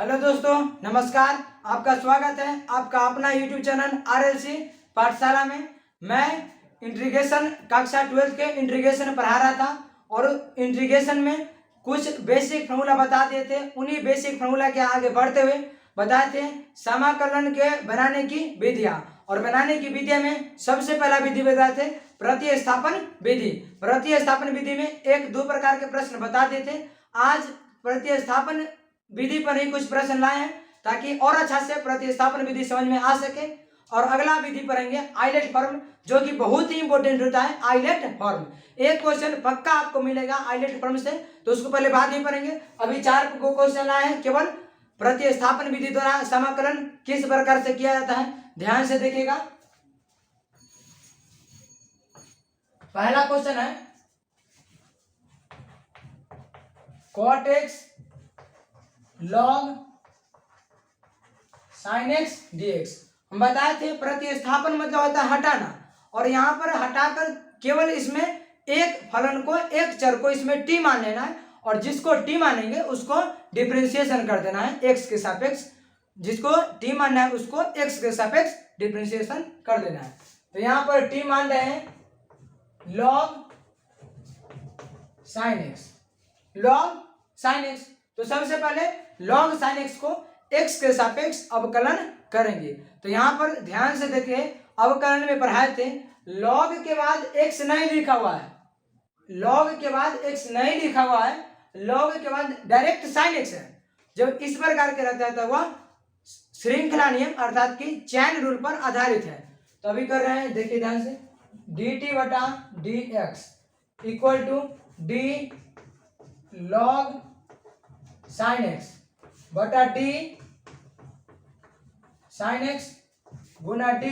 Hello दोस्तों, नमस्कार। आपका स्वागत है आपका अपना यूट्यूब चैनल आरएलसी पाठशाला में। मैं इंटीग्रेशन कक्षा 12 के इंटीग्रेशन पढ़ा रहा था और इंटीग्रेशन में कुछ बेसिक फार्मूला बता दिए थे। उन्हीं बेसिक फार्मूला के आगे बढ़ते हुए बताए थे समाकलन के बनाने की विधियां, और बनाने की विधियां में सबसे पहला विधि बताए थे प्रतिस्थापन विधि। प्रतिस्थापन विधि में एक दो प्रकार के प्रश्न बता दिए थे। आज प्रतिस्थापन विधि पर ही कुछ प्रश्न लाए हैं ताकि और अच्छा से प्रतिस्थापन विधि समझ में आ सके। और अगला विधि पढ़ेंगे आइलेट फॉर्म, जो कि बहुत ही इंपॉर्टेंट होता है। आइलेट फॉर्म एक क्वेश्चन पक्का आपको मिलेगा आइलेट फॉर्म से, तो उसको पहले बाद में पढ़ेंगे। अभी 4 क्वेश्चन लाए हैं केवल प्रतिस्थापन विधि द्वारा समाकलन किस प्रकार से किया जाता है, ध्यान से देखिएगा। पहला क्वेश्चन है cot x log sin x dx। हम बताए थे प्रतिस्थापन मतलब होता है हटाना, और यहाँ पर हटाकर केवल इसमें एक फलन को, एक चर को इसमें t मान लेना है, और जिसको t मानेंगे उसको डिफरेंशिएशन कर देना है x के सापेक्ष। जिसको t मानना है उसको x के सापेक्ष डिफरेंशिएशन कर देना है। तो यहाँ पर t मान रहे हैं log sin x, log sin x। तो सबसे पहले log sin x को x के सापेक्ष अवकलन करेंगे। तो यहाँ पर ध्यान से देखिए, अवकलन में पढ़ाए थे log के बाद x नहीं लिखा हुआ है, log के बाद x नहीं लिखा हुआ है, log के बाद डायरेक्ट sin x है। जब इस प्रकार के रहता है तो वह श्रृंखला नियम अर्थात कि चैन रूल पर आधारित है। तो अभी कर रहे हैं, देखिए ध्यान से, dt बटा dx equal to d log sin x बटा d sin x गुना d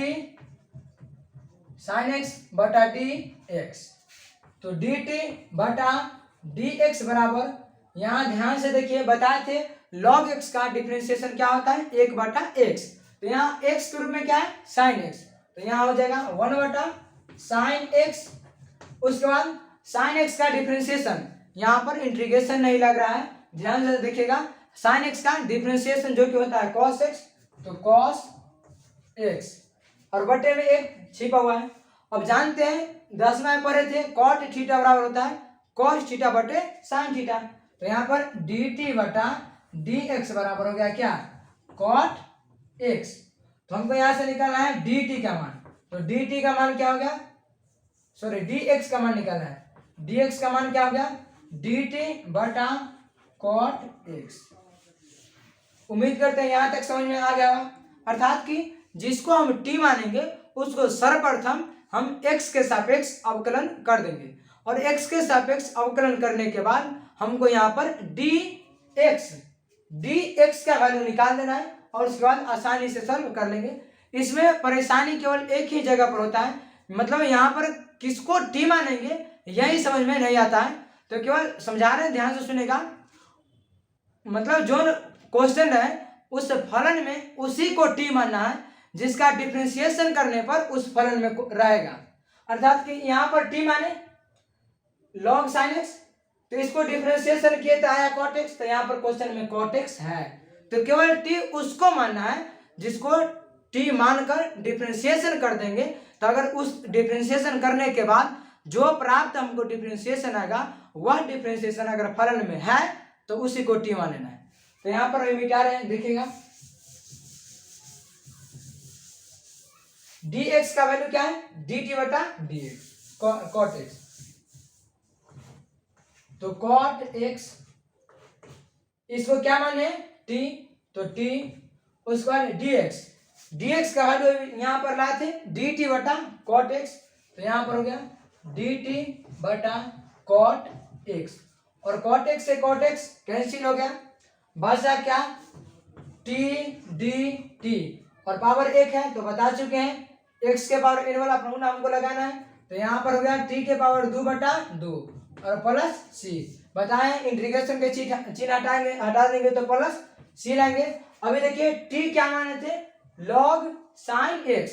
sin x बटा dx। तो dt बटा dx बराबर, यहाँ ध्यान से देखिए बताए थे log x का डिफरेंशिएशन क्या होता है, 1 बटा x। तो यहाँ x के रूप में क्या है, sin x। तो यहाँ हो जाएगा 1 बटा sin x। उसके बाद sin x का डिफरेंशिएशन, यहाँ पर इंटीग्रेशन नहीं लग रहा है, ध्यान से देखिएगा। sin x का डिफरेंशिएशन जो कि होता है cos x, तो cos x और बटे में एक छिपा हुआ है। अब जानते हैं 10वां में पढ़े थे cot थीटा बराबर होता है cos थीटा बटे sin थीटा। तो यहाँ पर dt बटा dx बराबर हो गया क्या, cot x। तो हमको यहाँ से निकालना है dt का मान। तो dt का मान क्या हो गया, सॉरी dx का मान निकालना है। dx का मान क्या हो गया, dt बटा cot x। उम्मीद करते हैं यहाँ तक समझ में आ गया होगा। अर्थात कि जिसको हम t मानेंगे उसको सर्वप्रथम हम x के सापेक्ष अवकलन कर देंगे, और x के सापेक्ष अवकलन करने के बाद हमको यहाँ पर dx का वैल्यू निकाल देना है, और उसके बाद आसानी से सॉल्व कर लेंगे। इसमें परेशानी केवल एक ही जगह पर होता है, मतलब यहाँ पर किसको t मानेंगे यही समझ में नहीं आता है। तो केवल समझा रहे हैं, ध्यान से सुनेगा। मतलब जो क्वेश्चन है उस फलन में उसी को t मानना है जिसका डिफरेंशिएशन करने पर उस फलन में रहेगा। अर्थात कि यहाँ पर t माने log sin x, तो इसको डिफरेंशिएशन किए तो आया cot x, तो यहाँ पर क्वेश्चन में cot x है। तो केवल t उसको मानना है जिसको t मानकर डिफरेंशिएशन कर देंगे। तो अगर उस डिफरेंशिएशन करने के बाद जो प्राप्त हमको डिफरेंशिएशन आएगा, वह डिफरेंशिएशन अगर फलन में है तो उसी को t मान लेना है। तो यहाँ पर मिटा रहे हैं, देखिएगा dx का वैल्यू क्या है, dt बटा dx cot x। तो cot x इसको क्या माने t, तो t। उसके बाद dx का वैल्यू यहाँ पर लाए थे dt बटा cot x। तो यहाँ पर हो गया dt बटा cot x, और cot x से cot x कैंसिल हो गया, बचा क्या t dt, और पावर 1 है तो बता चुके हैं। x के पावर n वाला फॉर्मूला हमको लगाना है। तो यहाँ पर हो गया t के पावर 2 बटा 2 और प्लस c। बताएं इंटीग्रेशन के चिन्ह हटा देंगे तो प्लस c लाएंगे। अभी देखिए t क्या माने थे, log sin x।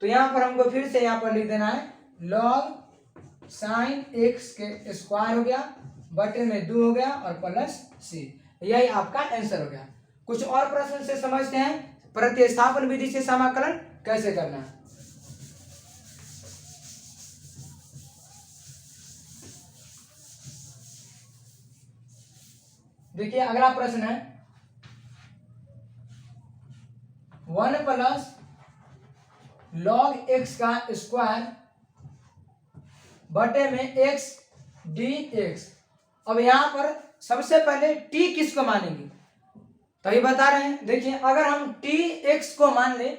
तो यहाँ पर हमको फिर से यहाँ पर लिख देना है log sin x के स्क्वायर हो गया, बटे में 2 हो गया और प्लस c। यही आपका आंसर हो गया। कुछ और प्रश्न से समझते हैं प्रतिस्थापन विधि से समाकलन कैसे करना है। देखिए अगला प्रश्न है 1 प्लस लॉग एक्स का स्क्वायर बटे में एक्स डी एक्स। अब यहां पर सबसे पहले टी किसको मानेंगे, तो ये बता रहे हैं। देखिए अगर हम टी एक्स को मान ले,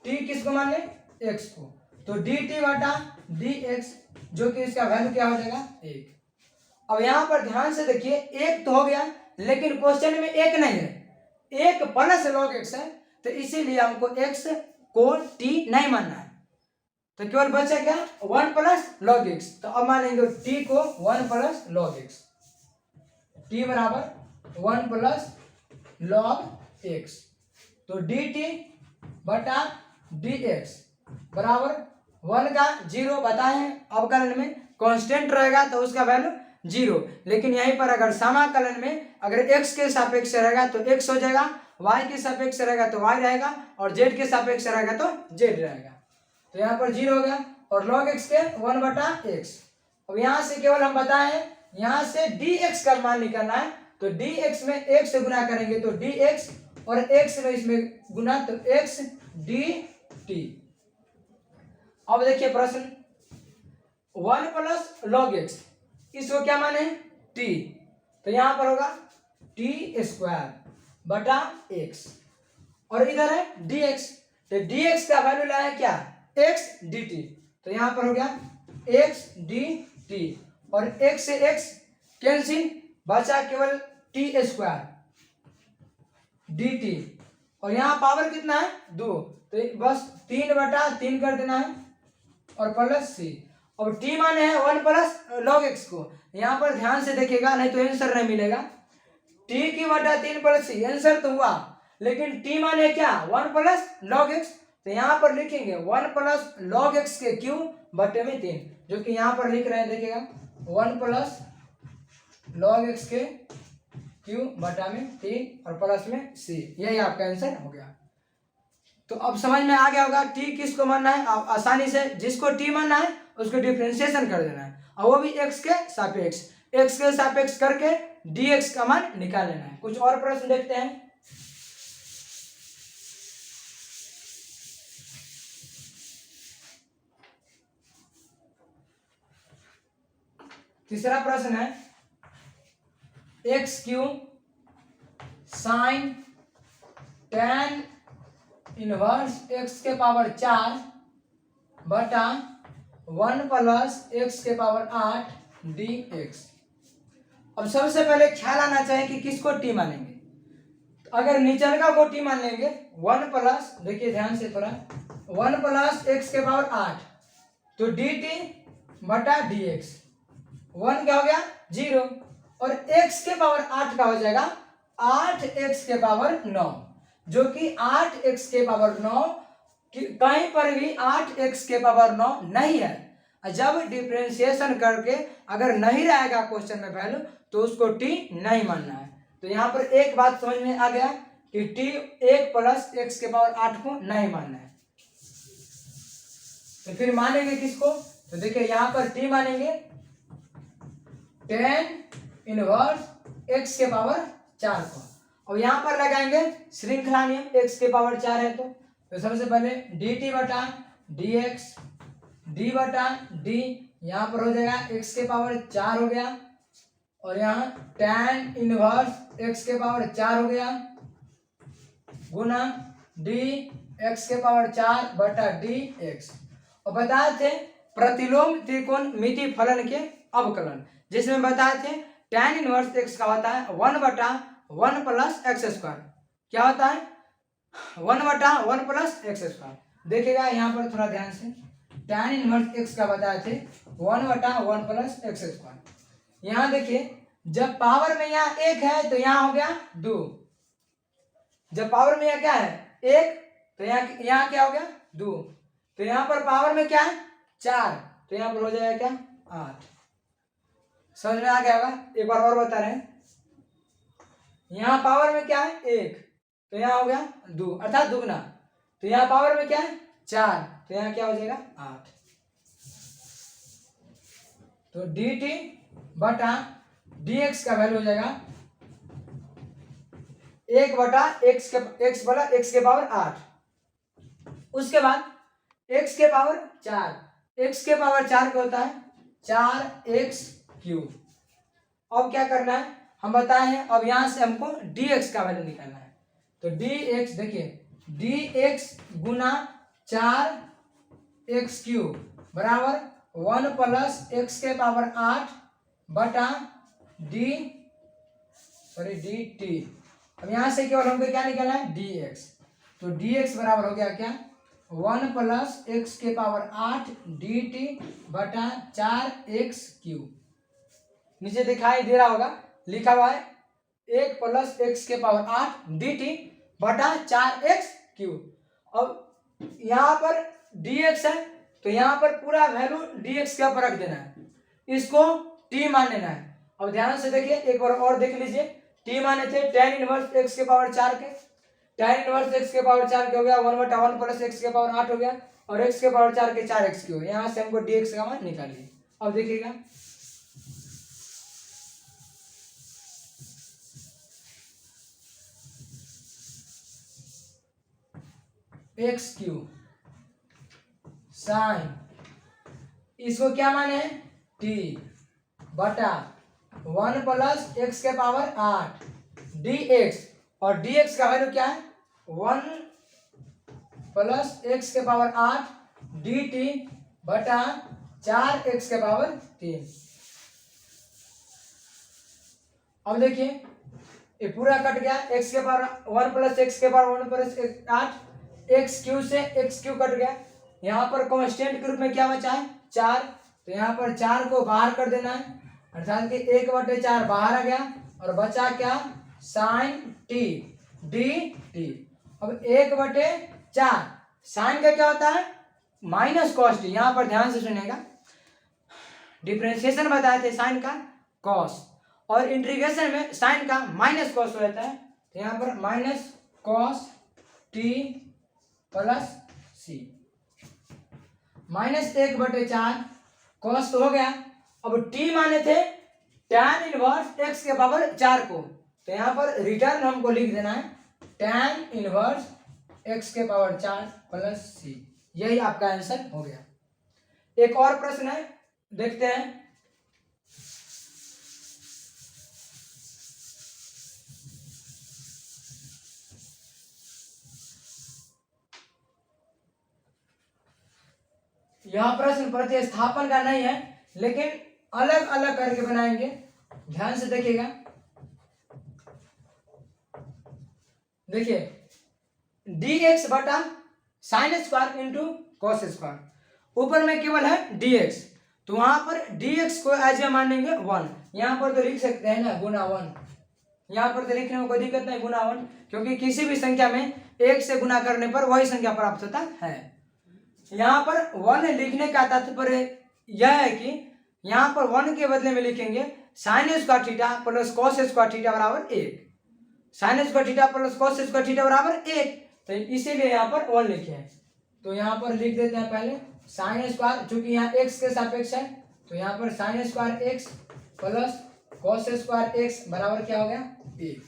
टी किसको मान ले, एक्स को, तो डी टी बटा डी एक्स, जो कि इसका वैल्यू क्या हो जाएगा, एक। अब यहां पर ध्यान से देखिए, एक तो हो गया, लेकिन क्वेश्चन में एक नहीं है, एक प्लस लॉग एक्स है, तो इसीलिए हमको एक्स को टी नहीं मानना है। तो केवल बचा क्या, 1 प्लस लॉग एक्स। तो अब मानेंगे टी को 1 प्लस लॉग एक्स, टी बराबर 1 प्लस लॉग एक्स। तो डी टी बटा डी एक्स बराबर 1 का 0 बताए अवकलन में कांस्टेंट रहेगा तो उसका वैल्यू 0, लेकिन यहीं पर अगर समाकलन में अगर x के सापेक्ष रहेगा तो x हो जाएगा, y के सापेक्ष रहेगा तो y रहेगा, और z के सापेक्ष रहेगा तो z रहेगा। तो यहाँ पर 0 हो गया, और log x के 1 बटा x। अब यहाँ से केवल हम बताएं, यहाँ से dx का मान निकालना है, तो dx में x से गुना करेंगे तो dx, और x में इसमें गुना तो x dt। अब देखिए प्रश्न 1 प्लस लॉग एक्स, इसको क्या माने, t, तो यहां पर होगा टी स्क्वायर बटा एक्स, और इधर है dx, तो dx का वैल्यू लाया है क्या, x dt, तो यहां पर हो गया x dt, और x से x कैंसिल, बचा केवल टी स्क्वायर dt, और यहाँ पावर कितना है 2, तो बस 3 बटा 3 कर देना है, और प्लस सी। अब t माने है 1 प्लस लॉग एक्स को, यहाँ पर ध्यान से देखिएगा नहीं तो आंसर नहीं मिलेगा। t की बटा 3 प्लस सी, आंसर तो हुआ, लेकिन t माने क्या 1 प्लस लॉग एक्स, तो यहाँ पर लिखेंगे 1 प्लस लॉग एक्स के क्यू बटे में 3, जो कि यहाँ पर लिख रहे हैं, देखिएगा 1 प्लस लॉग एक्स के क्यू बटा में 3 और प्लस में सी, यही आपका आंसर हो गया। तो अब समझ में आ गया होगा टी किसको मानना है, आप आसानी से जिसको टी मानना है उसको डिफरेंशिएशन कर देना है, और वो भी एक्स के सापेक्ष करके dx का मान निकाल लेना है। कुछ और प्रश्न देखते हैं। तीसरा प्रश्न है x cube sign tan inverse x के पावर 4 बटा 1 प्लस x के पावर 8 dx। अब सबसे पहले ख्याल आना चाहिए कि किसको t मानेंगे, तो अगर निचलका को t मान लेंगे 1 प्लस, देखिए ध्यान से थोड़ा, 1 प्लस x के पावर 8, तो dt बटा dx, 1 क्या हो गया 0, और x के पावर 8 का हो जाएगा 8x के पावर 9, जो कि 8x के पावर 9, कहीं पर भी 8x के पावर 9 नहीं है। जब डिफरेंशिएशन करके अगर नहीं रहेगा क्वेश्चन में वैल्यू, तो उसको t नहीं मानना है। तो यहाँ पर एक बात समझ में आ गया कि t 1 प्लस x के पावर 8 को नहीं मानना है। तो फिर मानेंगे किसको, तो देखिए यहाँ पर t मानेंगे tan इनवर्स x के पावर 4 को, और यहाँ पर लगाएंगे श्रृंखला नियम, x के पावर 4 है तो सबसे पहले dt बटा dx, d बटा d, यहाँ पर हो जाएगा x के पावर 4 हो गया, और यहाँ tan इनवर्स x के पावर 4 हो गया, गुना d x के पावर 4 बटा dx। और बताए थे प्रतिलोम त्रिकोणमिति फलन के अवकलन, जिसमें बताए थे tan इनवर्स x का होता है 1 बटा 1 प्लस एक्स स्क्वायर, क्या होता है 1 बटा 1 प्लस एक्स स्क्वायर। देखिएगा यहाँ पर थोड़ा ध्यान से, tan इनवर्स x का बताए थे 1 बटा 1 प्लस एक्स स्क्वायर। यहाँ देखिए जब पावर में यहाँ 1 है तो यहाँ हो गया 2, जब पावर में यहाँ क्या है 1, तो यहाँ क्या हो गया 2, तो यहाँ पर पावर में क्या है 4, तो यहाँ पर हो जाएगा क्या 8। समझ में आ गया होगा। एक बार और बता रहे हैं, यहाँ पावर में क्या है 1, तो यहाँ हो गया 2 अर्थात दुगना। तो यहाँ पावर में क्या है 4, तो यहाँ क्या हो जाएगा 8। तो dt बटा dx का वैल्यू हो जाएगा 1 बटा x बटा x के पावर 8। उसके बाद x के पावर 4, x के पावर 4 क्या होता है 4x³। अब क्या करना है हम बताए हैं, अब यहाँ से हमको dx का वैल्यू निकालना है। तो dx देखिए dx गुना 4x³ बराबर 1 प्लस x के पावर 8 बटा dt। अब यहाँ से केवल हमको क्या निकालना है dx। तो dx बराबर हो गया क्या 1 प्लस x के पावर 8 dt बटा 4x³। नीचे दिखाई दे रहा होगा लिखा हुआ है 1 प्लस x के पावर 8 dt बटा 4x³। अब यहाँ पर dx है तो यहाँ पर पूरा वैल्यू dx के ऊपर रख देना है, इसको t मान लेना है। अब ध्यान से देखिए एक बार और देख लीजिए, t माने थे tan इनवर्स x के पावर 4 के, tan इनवर्स x के पावर 4 के हो गया 1 बटा 1 प्लस x के पावर 8 हो गया और x के पावर 4 के 4x³। यहाँ से हमको dx का मान निकालिए। अब देखिएगा x³ साइन, इसको क्या माने t बटा 1 प्लस x के पावर 8 dx, और dx का वैल्यू क्या है 1 प्लस x के पावर 8 dt बटा 4x के पावर 3। अब देखिए ये पूरा कट गया, x के पावर 1 प्लस x के पावर 1 प्लस 8 x³ से x³ कट गया। यहाँ पर कांस्टेंट के रूप में क्या बचा है 4, तो यहाँ पर 4 को बाहर कर देना है अर्थात कि 1/4 बाहर आ गया और बचा क्या साइन t dt। अब 1/4 साइन का क्या होता है माइनस कॉस t। यहाँ पर ध्यान से सुनिएगा, डिफरेंशिएशन बताए थे साइन का कॉस और इंटीग्रेशन में साइन का माइनस कॉस हो जाता है। तो यहाँ पर माइनस कॉस t प्लस सी माइनस 1/4 कॉस तो हो गया। अब t माने थे tan इनवर्स x के पावर 4 को, तो यहाँ पर रिटर्न हमको लिख देना है tan इनवर्स x के पावर 4 प्लस सी। यही आपका आंसर हो गया। एक और प्रश्न है देखते हैं। यह प्रश्न प्रतिस्थापन का नहीं है लेकिन अलग अलग करके बनाएंगे, ध्यान से देखिएगा। देखिए dx बटा sine square into cos square, ऊपर में केवल है dx, तो वहां पर dx को एज ए मानेंगे 1। यहाँ पर तो लिख सकते हैं ना गुना 1, यहाँ पर तो लिखने में कोई दिक्कत नहीं गुना 1, क्योंकि किसी भी संख्या में 1 से गुना करने पर वही संख्या प्राप्त होता है। यहाँ पर 1 लिखने का तात्पर्य यह है कि यहाँ पर 1 के बदले में लिखेंगे sine square theta plus cos square theta बराबर 1, sine square theta plus cos square theta बराबर 1, तो इसीलिए यहाँ पर 1 लिखे हैं। तो यहाँ पर लिख देते हैं पहले साइन स्क्वायर, चूंकि यहाँ x के सापेक्ष है तो यहाँ पर sine square x plus cos square x बराबर क्या हो गया 1।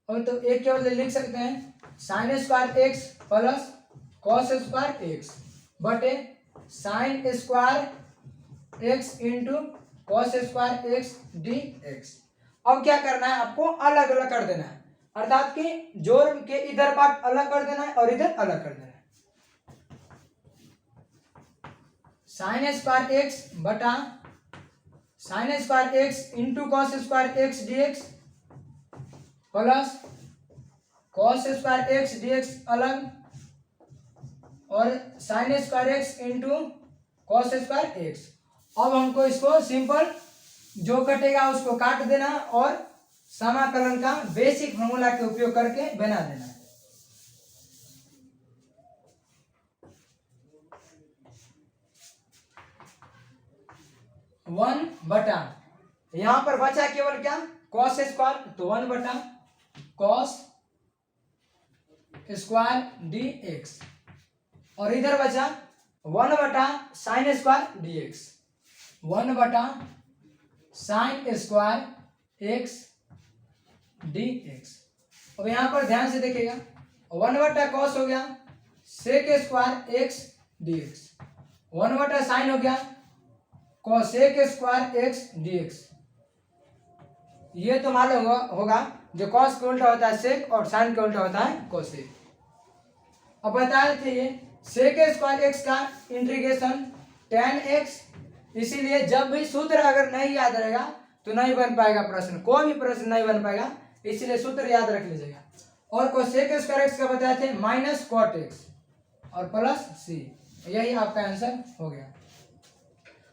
और तो एक के बदले लिख सकते हैं sine square x plus cos square x बटे sine square x into cos square x dx। अब क्या करना है आपको अलग अलग कर देना है, अर्थात कि जोड़ के इधर पार्ट अलग कर देना है और इधर अलग कर देना है। साइन स्क्वायर x बटा sine square x into cos square x dx plus cos square x dx अलग और sine square x into cos square x। अब हमको इसको सिंपल जो कटेगा उसको काट देना और समाकलन का बेसिक फॉर्मूला के उपयोग करके बना देना है। वन बटा यहाँ पर बचा केवल क्या, कॉस स्क्वायर, तो 1/cos स्क्वायर dx, और इधर बचा 1/sin square dx, 1/sin square x dx। अब यहाँ पर ध्यान से देखिएगा, 1/cos हो गया sec square x dx, 1/sin हो गया cosec स्क्वायर x dx। ये तो मालूम होगा जो cos का उल्टा होता है sec और sin का उल्टा होता है cosec। अब बताए थे ये sec स्क्वायर x का इंटीग्रेशन tan x, इसीलिए जब भी सूत्र अगर नहीं याद रहेगा तो नहीं बन पाएगा प्रश्न, कोई भी प्रश्न नहीं बन पाएगा, इसीलिए सूत्र याद रख लीजिएगा। और cosec स्क्वायर x का बताए थे माइनस cot x और प्लस c, यही आपका आंसर हो गया।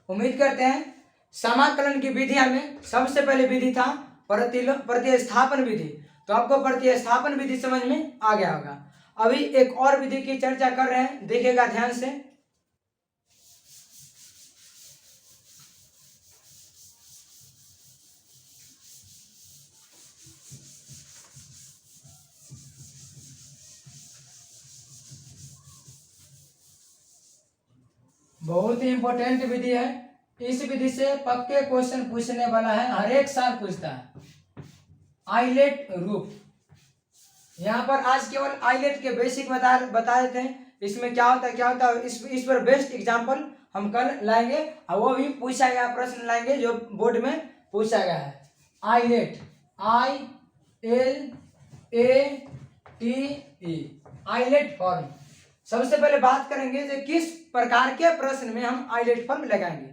उम्मीद करते हैं समाकलन की विधियां में सबसे पहले विधि था प्रतिस्थापन विधि, तो आपको प्रतिस्थापन विधि समझ में आ गया होगा। अभी एक और विधि की चर्चा कर रहे हैं, देखिएगा ध्यान से। बहुत ही इंपॉर्टेंट विधि है, इस विधि से पक्के क्वेश्चन पूछने वाला है, हर एक साल पूछता है। आइलेट रूप, यहाँ पर आज केवल आइलेट के बेसिक बता देते हैं, इसमें क्या होता है इस पर बेस्ट एग्जांपल हम कल लाएंगे, और वो भी पूछा गया प्रश्न लाएंगे जो बोर्ड में पूछा गया है। ILATE, ILATE, ILATE form. सबसे पहले बात करेंगे जो किस प्रकार के प्रश्न में हम आइलेट फॉर्म लगाएंगे।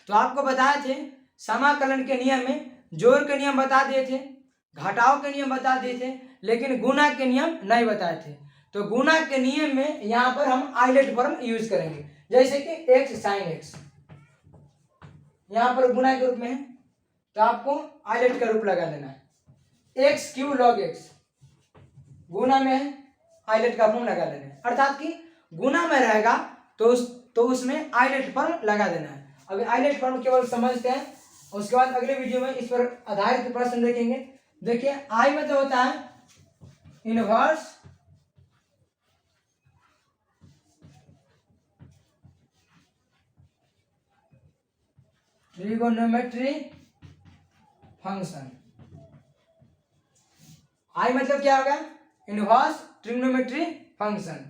तो आपको बताए थे समाकलन के नियम में जोड़ के नियम बता दिए थे, घटाव के नियम बता दिए थे, लेकिन गुणा के नियम नहीं बताए थे। तो गुणा के नियम में यहाँ पर हम आइलेट फॉर्म यूज करेंगे, जैसे कि x sin x यहाँ पर गुणा के रूप में है, तो आपको आइलेट का रूप लगा देना है। x³ log x गुणा में है, आइलेट का फॉर्म लगा देना है, अर्थात कि गुणा में रहेगा तो उसमें आइलेट फॉर्म लगा देना है। अभी आइलेट फॉर्म केवल समझते हैं, उसके बाद अगले वीडियो में इस पर आधारित प्रश्न देखेंगे। देखिए आई मतलब होता है इनवर्स ट्रिगोनोमेट्री फंक्शन। आई मतलब क्या होगा, इनवर्स ट्रिगोनोमेट्री फंक्शन।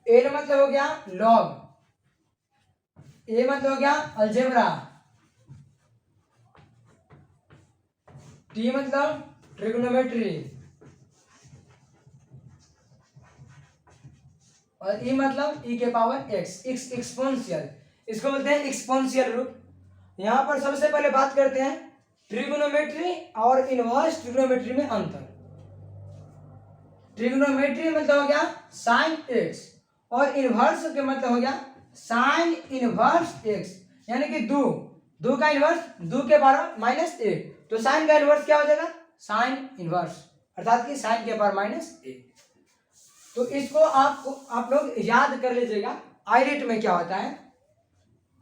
एल मतलब हो गया लॉग, ए मतलब हो गया अलजेब्रा, टी मतलब ट्रिगोनोमेट्री, और ई मतलब ई के पावर एक्स, एक्सपोनेंशियल, इसको बोलते हैं एक्सपोनेंशियल रूप। यहाँ पर सबसे पहले बात करते हैं ट्रिगोनोमेट्री और इनवर्स ट्रिगोनोमेट्री में अंतर। ट्रिगोनोमेट्री मतलब हो गया साइन एक्स, और इनवर्स के मतलब हो गया साइन इनवर्स एक्स, यानी कि दो का इनवर्स 2 के पावर -1, तो साइन का इनवर्स क्या हो जाएगा, साइन इनवर्स, अर्थात कि साइन के पावर -1। तो इसको आप लोग याद कर लीजिएगा। आइलेट में क्या होता है,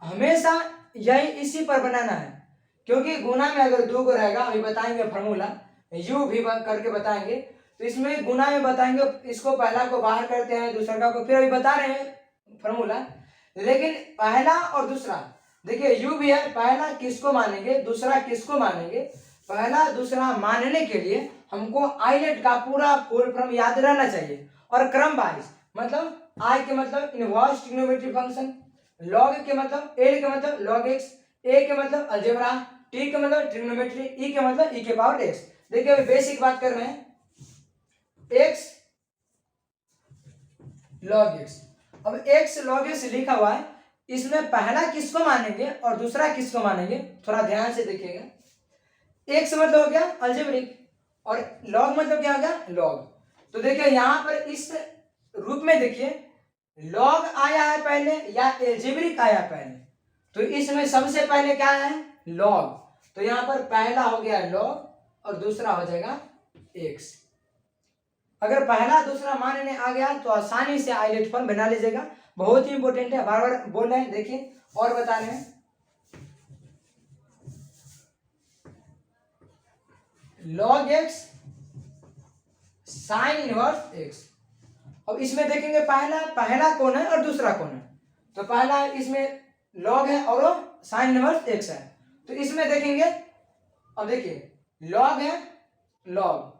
हमेशा यही इसी पर बनाना है, क्योंकि गुणा में अगर 2 को रहेगा, अभी बताएंगे फॉर्मूला, यू भी करके बताएंगे, तो इसमें गुणा में बताएंगे, इसको पहला को बाहर करते हैं, दूसरा को फिर अभी बता रहे हैं फॉर्मूला। लेकिन पहला और दूसरा देखिए यू भी है, पहला किसको मानेंगे दूसरा किसको मानेंगे, पहला दूसरा मानने के लिए हमको आइलेट का पूरा फुल फॉर्म याद रहना चाहिए, और क्रम वाइज, मतलब आई के मतलब इनवर्स ट्रिग्नोमेट्री फंक्शन, लॉग के मतलब एल के मतलब लॉग एक्स, ए के मतलब अलजेब्रा, टी के मतलब ट्रिग्नोमेट्री, ई के मतलब ई के पावर एक्स। देखिए अभी बेसिक बात कर रहे हैं, एक्स लॉग एक्स। अब एक्स लॉग एक्स लिखा हुआ है, इसमें पहला किसको मानेंगे और दूसरा किसको मानेंगे, थोड़ा ध्यान से देखिएगा। एक्स मतलब हो गया अलजेब्रिक, और लॉग मतलब क्या हो गया लॉग। तो देखिए यहाँ पर इस रूप में देखिए लॉग आया है पहले या एल्जेब्रिक आया पहले, तो इसमें सबसे पहले क्या है लॉग, तो यहाँ पर पहला हो गया लॉग और दूसरा हो जाएगा एक्स। अगर पहला दूसरा मानने आ गया तो आसानी से आइलेट फॉर्म बना लीजिएगा, बहुत ही इंपॉर्टेंट है, बार बार बोल रहे हैं। देखिए और बता रहे हैं, log x sine inverse x। अब इसमें देखेंगे पहला कौन है और दूसरा कौन है। तो पहला इसमें log है और साइन इनवर्स x है। तो इसमें देखेंगे, अब देखिए log है, log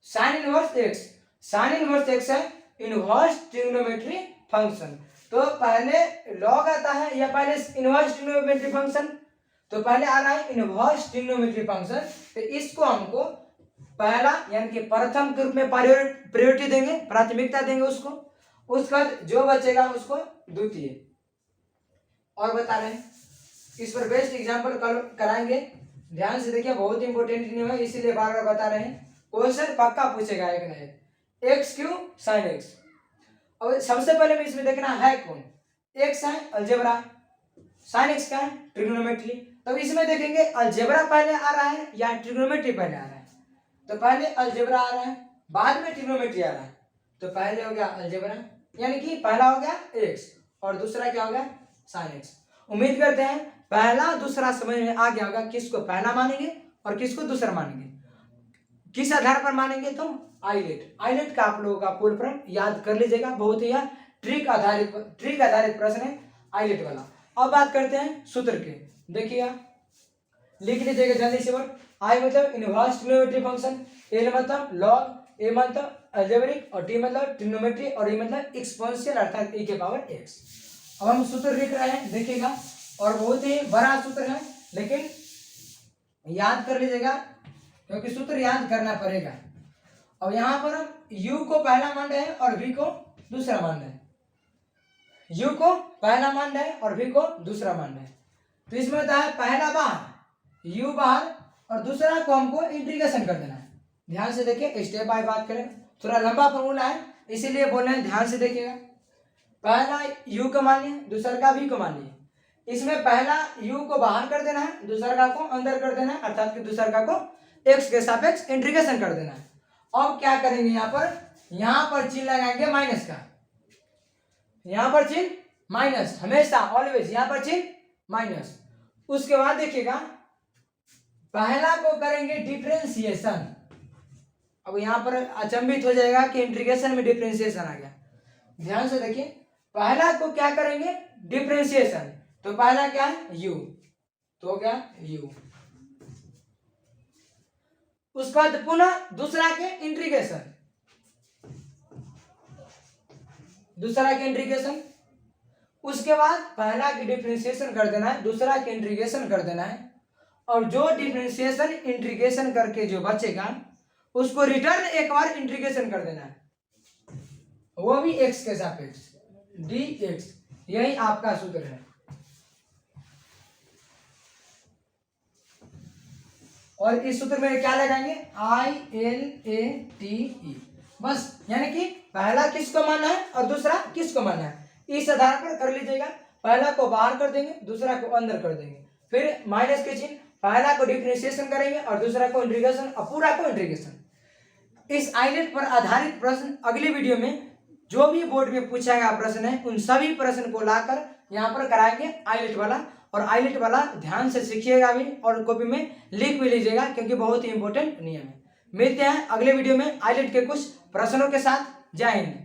sine inverse x, sine inverse x है इनवर्स ट्रिग्नोमेट्री फंक्शन। तो पहले log आता है या पहले इनवर्स ट्रिग्नोमेट्री फंक्शन, तो पहले आ रहा है इनवर्स ट्रिग्नोमेट्री फंक्शन। तो इसको हमको पहला यानी कि प्रथम के रूप में प्रायोरिटी देंगे, प्राथमिकता देंगे उसको, उसका जो बचेगा उसको द्वितीय। और बता रहे हैं इस पर बेस्ट एग्जांपल कराएंगे, ध्यान से देखिए, बहुत इंपॉर्टेंट नहीं है इसीलिए बार बार बता रहे हैं। क्वेश्चन पक्का पूछेगा एक ना एक, एक्स क्यू साइन एक्स। अब सबसे पहले में इसमें देखना है कौन, एक्स है अलजेब्रा, साइन एक्स का है ट्रिग्नोमेट्री। तो इसमें देखेंगे अलजेब्रा पहले आ रहा है या ट्रिग्नोमेट्री पहले आ रहा है। तो पहले अलजेब्रा आ रहा है, बाद में ट्रिग्नोमेट्री आ रहा है। तो पहले हो गया अलजेब्रा, यानी कि पहला हो गया एक्स और दूसरा क्या हो गया साइन एक्स। उम्मीद करते हैं पहला दूसरा समझ में आ गया होगा, किसको पहला मानेंगे और किसको दूसरा मानेंगे, किस आधार पर मानेंगे। तो आइलेट का आप लोगों का फुल फॉर्म याद कर लीजिएगा, बहुत ही ट्रिक आधारित प्रश्न है आइलेट वाला। अब बात करते हैं सूत्र के, देखिएगा लिख लीजिएगा जल्दी से। आई मतलब इनवर्स ट्रिग्नोमेट्री फंक्शन, एल मतलब लॉग, ए मतलब अलजेब्रिक और टी मतलब ट्रिग्नोमेट्री और ए मतलब एक्सपोनेंशियल अर्थात e के पावर x। अब हम सूत्र लिख रहे हैं, देखिएगा, और बहुत ही बड़ा सूत्र है लेकिन याद कर लीजिएगा क्योंकि सूत्र याद करना पड़ेगा। अब यहाँ पर हम u को पहला मान रहे हैं और v को दूसरा मान रहे हैं, u को पहला मान रहे हैं और v को दूसरा मान रहे हैं। तो इसमें होता है पहला बाहर, u बाहर, और दूसरा को हमको इंटीग्रेशन कर देना है। ध्यान से देखिए, स्टेप बाय बात करें, थोड़ा लंबा फॉर्मूला है इसीलिए बोल रहे हैं, ध्यान से देखिएगा। पहला u को मान लिए, दूसरा का v को मान लिए। इसमें पहला u को बाहर कर देना है, दूसरा का को अंदर कर देना है, अर्थात कि दूसरा का को x के सापेक्ष इंटीग्रेशन कर देना है। अब क्या करेंगे, यहाँ पर चिन्ह लगाएंगे माइनस का, यहाँ पर चिन्ह माइनस, हमेशा ऑलवेज यहाँ पर चिन्ह माइनस। उसके बाद देखिएगा पहला को करेंगे डिफरेंशिएशन। अब यहाँ पर अचंभित हो जाएगा कि इंटीग्रेशन में डिफरेंशिएशन आ गया। ध्यान से देखिए, पहला को क्या करेंगे डिफरेंशिएशन, तो पहला क्या है u, तो हो गया u। उसके बाद पुनः दूसरा के इंटीग्रेशन, दूसरा के इंटीग्रेशन। उसके बाद पहला की डिफरेंशिएशन कर देना है, दूसरा के इंटीग्रेशन कर देना है, और जो डिफरेंशिएशन इंटीग्रेशन करके जो बचेगा उसको रिटर्न एक बार इंटीग्रेशन कर देना है, वो भी x के सापेक्ष dx। यही आपका सूत्र है। और इस सूत्र में क्या लगाएंगे ILATE, बस, यानी कि पहला किसको मानना है और दूसरा किसको मानना है, इस आधार पर कर लीजिएगा। पहला को बाहर कर देंगे, दूसरा को अंदर कर देंगे, फिर माइनस के चिन्ह, पहला को डिफरेंशिएशन करेंगे और दूसरा को इंटीग्रेशन और पूरा को इंटीग्रेशन। इस आइलेट पर आधारित प्रश्न अगले वीडियो में जो भी बोर्ड में पूछा गया प्रश्न है उन सभी प्रश्न को लाकर यहाँ पर कराएंगे आइलेट वाला। और आइलेट वाला ध्यान से सीखिएगा भी और कॉपी में लिख भी लीजिएगा क्योंकि बहुत ही इंपॉर्टेंट नियम है। मिलते हैं अगले वीडियो में आइलेट के कुछ प्रश्नों के साथ। जय हिंद।